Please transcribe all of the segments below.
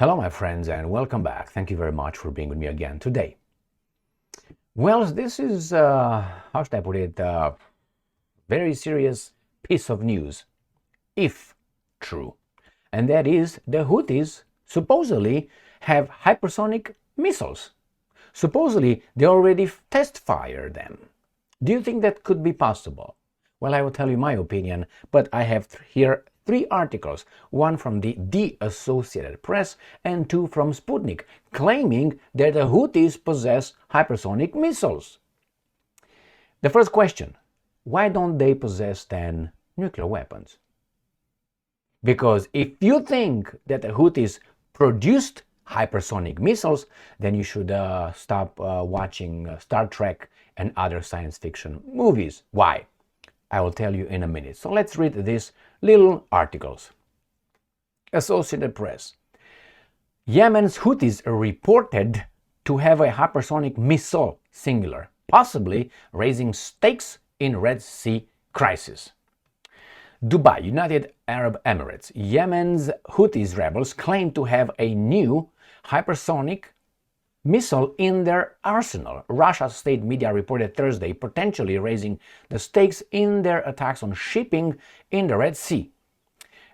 Hello, my friends, and welcome back. Thank you very much for being with me again today. Well, this is, how should I put it, very serious piece of news, if true. And that is the Houthis supposedly have hypersonic missiles. Supposedly, they already test-fired them. Do you think that could be possible? Well, I will tell you my opinion, but I have here three articles, one from the Associated Press and two from Sputnik, claiming that the Houthis possess hypersonic missiles. The first question, why don't they possess then nuclear weapons? Because if you think that the Houthis produced hypersonic missiles, then you should stop watching Star Trek and other science fiction movies. Why? I will tell you in a minute. So let's read these little articles. Associated Press. Yemen's Houthis are reported to have a hypersonic missile, singular, possibly raising stakes in Red Sea crisis. Dubai, United Arab Emirates. Yemen's Houthis rebels claim to have a new hypersonic missile in their arsenal. Russia's state media reported Thursday, potentially raising the stakes in their attacks on shipping in the Red Sea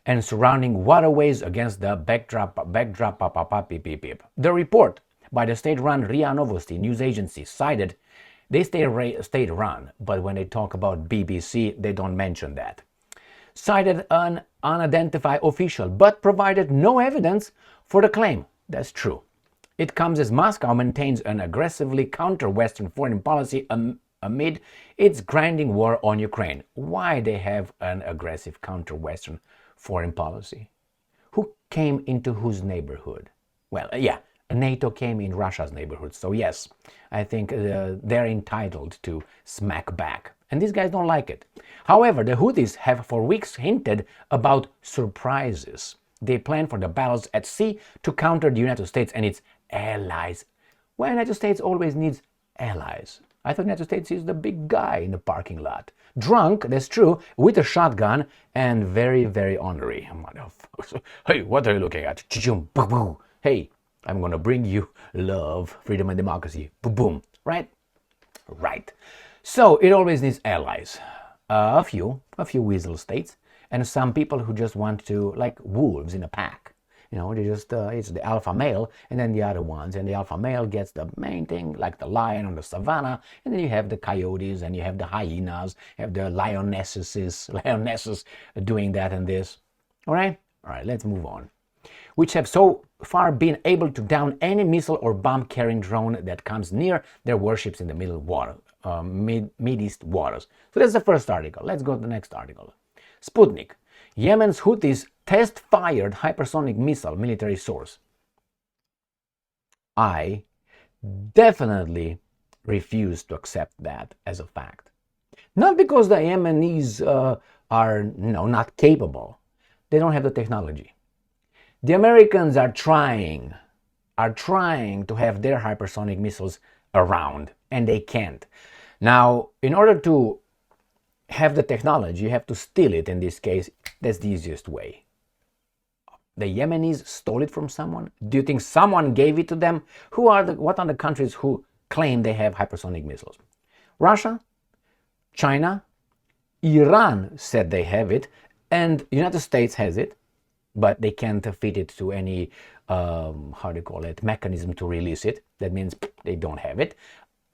and surrounding waterways against the backdrop. The report by the state-run RIA Novosti news agency cited, they state-run, but when they talk about BBC, they don't mention that, cited an unidentified official, but provided no evidence for the claim. That's true. It comes as Moscow maintains an aggressively counter-Western foreign policy amid its grinding war on Ukraine. Why they have an aggressive counter-Western foreign policy? Who came into whose neighborhood? Well, NATO came in Russia's neighborhood. So yes, I think they're entitled to smack back. And these guys don't like it. However, the Houthis have for weeks hinted about surprises. They plan for the battles at sea to counter the United States and its allies. Well, the United States always needs allies. I thought the United States is the big guy in the parking lot. Drunk, that's true, with a shotgun and very, very ornery. Motherfuckers. Hey, what are you looking at? Hey, I'm gonna bring you love, freedom, and democracy. Boom, boom. Right? Right. So it always needs allies. A few weasel states, and some people who just want to, like wolves in a pack. You know, they just, it's the alpha male and then the other ones. And the alpha male gets the main thing, like the lion on the savannah. And then you have the coyotes and you have the hyenas, you have the lionesses doing that and this. All right, let's move on. Which have so far been able to down any missile or bomb-carrying drone that comes near their warships in the Mid-East waters. So that's the first article. Let's go to the next article. Sputnik. Yemen's Houthis test-fired hypersonic missile, military source. I definitely refuse to accept that as a fact. Not because the Yemenis are not capable. They don't have the technology. The Americans are trying to have their hypersonic missiles around, and they can't. Now, in order to have the technology, you have to steal it. In this case, that's the easiest way. The Yemenis stole it from someone? Do you think someone gave it to them? What are the countries who claim they have hypersonic missiles? Russia, China, Iran said they have it, and the United States has it, but they can't fit it to any, mechanism to release it. That means they don't have it.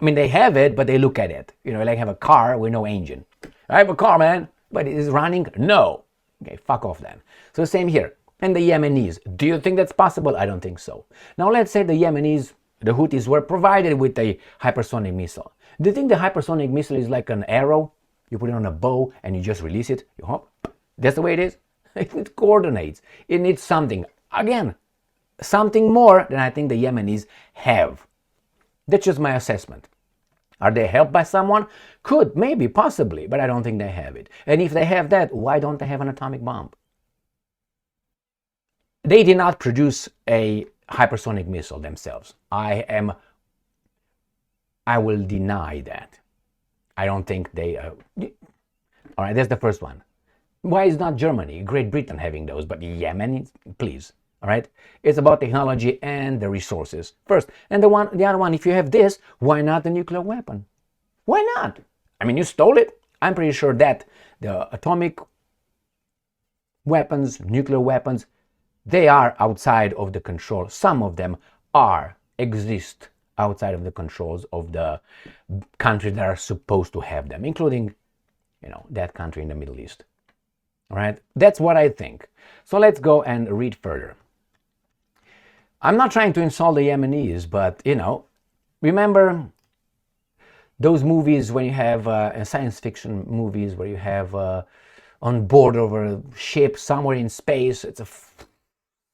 I mean, they have it, but they look at it. You know, like have a car with no engine. I have a car, man, but it is running? No. Okay, fuck off then. So the same here. And the Yemenis. Do you think that's possible? I don't think so. Now let's say the Yemenis, the Houthis, were provided with a hypersonic missile. Do you think the hypersonic missile is like an arrow? You put it on a bow and you just release it? You hop. That's the way it is? It coordinates. It needs something. Again, something more than I think the Yemenis have. That's just my assessment. Are they helped by someone? Could, maybe, possibly, but I don't think they have it. And if they have that, why don't they have an atomic bomb? They did not produce a hypersonic missile themselves. I will deny that. I don't think they... All right, that's the first one. Why is not Germany, Great Britain having those, but Yemen, please. All right, it's about technology and the resources first. And the other one, if you have this, why not a nuclear weapon? Why not? I mean, you stole it. I'm pretty sure that the atomic weapons, nuclear weapons, they are outside of the control. Some of them exist outside of the controls of the countries that are supposed to have them, including, that country in the Middle East. All right, that's what I think. So let's go and read further. I'm not trying to insult the Yemenis, but, remember those movies when you have science fiction movies where you have on board of a ship somewhere in space, it's a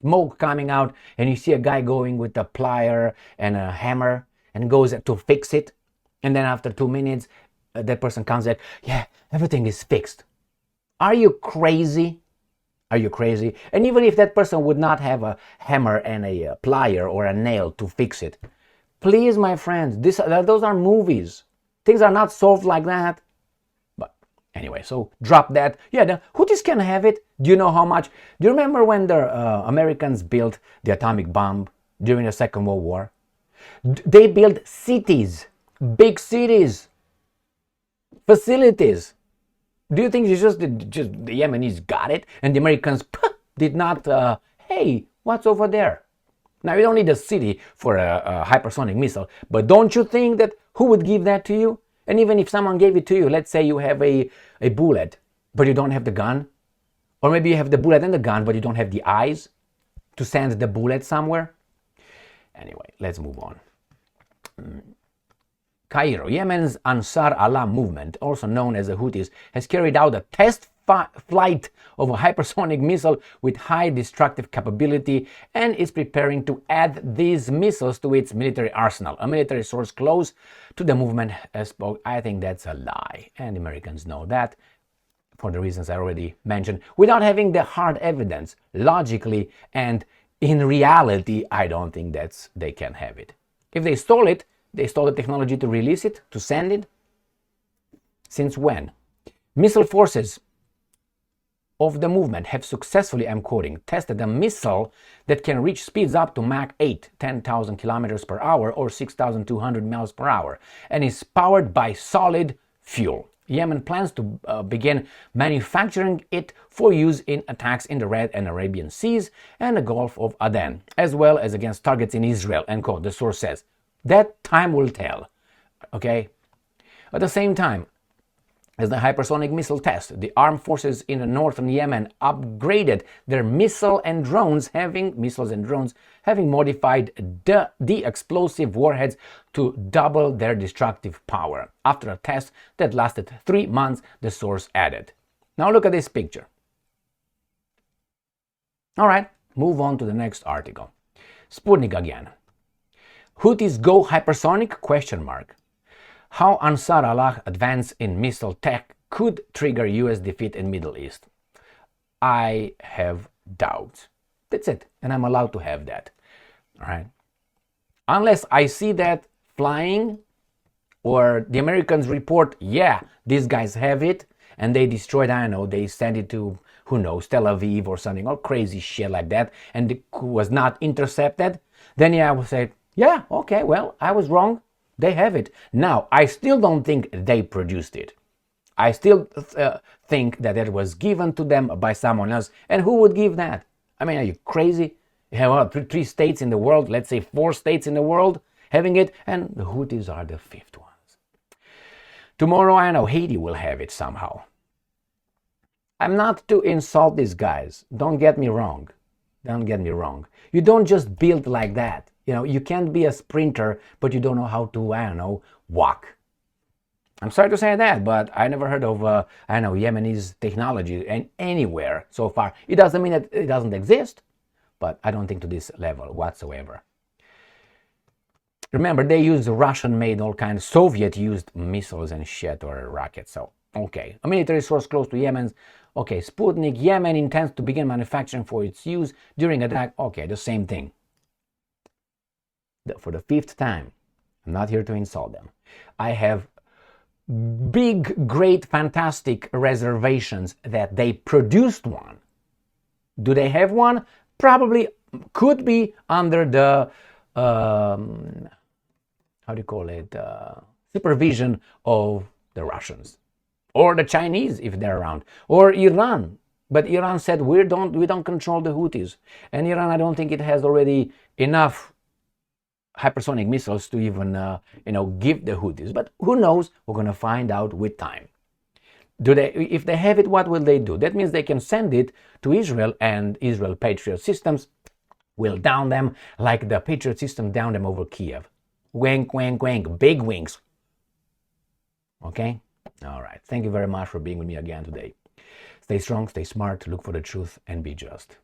smoke coming out, and you see a guy going with a plier and a hammer and goes to fix it. And then after 2 minutes, that person comes back, yeah, everything is fixed. Are you crazy? Are you crazy? And even if that person would not have a hammer and a plier or a nail to fix it, please, my friends, those are movies. Things are not solved like that. But anyway, so drop that. Yeah, the Houthis can have it. Do you know how much? Do you remember when the Americans built the atomic bomb during the Second World War? They built cities, big cities, facilities. Do you think it's just the Yemenis got it and the Americans did not, hey, what's over there? Now, you don't need a city for a hypersonic missile, but don't you think that who would give that to you? And even if someone gave it to you, let's say you have a bullet, but you don't have the gun, or maybe you have the bullet and the gun, but you don't have the eyes to send the bullet somewhere. Anyway, let's move on. Cairo, Yemen's Ansar Allah movement, also known as the Houthis, has carried out a test flight of a hypersonic missile with high destructive capability and is preparing to add these missiles to its military arsenal. A military source close to the movement spoke. I think that's a lie, and Americans know that for the reasons I already mentioned, without having the hard evidence, logically and in reality. I don't think they can have it. If they stole it, they stole the technology to release it, to send it. Since when? Missile forces of the movement have successfully, I'm quoting, tested a missile that can reach speeds up to Mach 8, 10,000 kilometers per hour or 6,200 miles per hour, and is powered by solid fuel. Yemen plans to begin manufacturing it for use in attacks in the Red and Arabian Seas and the Gulf of Aden, as well as against targets in Israel, end quote, the source says. That time will tell, okay? At the same time as the hypersonic missile test, the armed forces in the northern Yemen upgraded their missiles and drones, having modified the explosive warheads to double their destructive power. After a test that lasted 3 months, the source added. Now look at this picture. All right, move on to the next article. Sputnik again. Houthis go hypersonic? How Ansar Allah advance in missile tech could trigger US defeat in Middle East. I have doubts. That's it, and I'm allowed to have that. All right. Unless I see that flying, or the Americans report, yeah, these guys have it, and they destroyed, I don't know, they sent it to, who knows, Tel Aviv or something, or crazy shit like that, and it was not intercepted, then yeah, I would say, yeah, okay, well, I was wrong. They have it. Now, I still don't think they produced it. I still think that it was given to them by someone else. And who would give that? I mean, are you crazy? You have 3 states in the world, let's say 4 states in the world having it, and the Houthis are the 5th ones. Tomorrow, I know, Haiti will have it somehow. I'm not to insult these guys. Don't get me wrong. Don't get me wrong. You don't just build like that. You can't be a sprinter, but you don't know how to, I don't know, walk. I'm sorry to say that, but I never heard of, Yemenis technology anywhere so far. It doesn't mean that it doesn't exist, but I don't think to this level whatsoever. Remember, they used Russian-made, all kinds, Soviet-used missiles and shit, or rockets, so, okay. A military source close to Yemen's, okay, Sputnik, Yemen intends to begin manufacturing for its use during attack, okay, the same thing. For the 5th time, I'm not here to insult them. I have big, great, fantastic reservations that they produced one. Do they have one? Probably could be under the how do you call it, supervision of the Russians or the Chinese if they're around, or Iran. But Iran said we don't control the Houthis, and Iran, I don't think it has already enough hypersonic missiles to even give the Houthis. But who knows? We're going to find out with time. If they have it, what will they do? That means they can send it to Israel, and Israel Patriot systems will down them like the Patriot system downed them over Kiev. Wank, wank, wank, big wings. Okay? All right. Thank you very much for being with me again today. Stay strong, stay smart, look for the truth, and be just.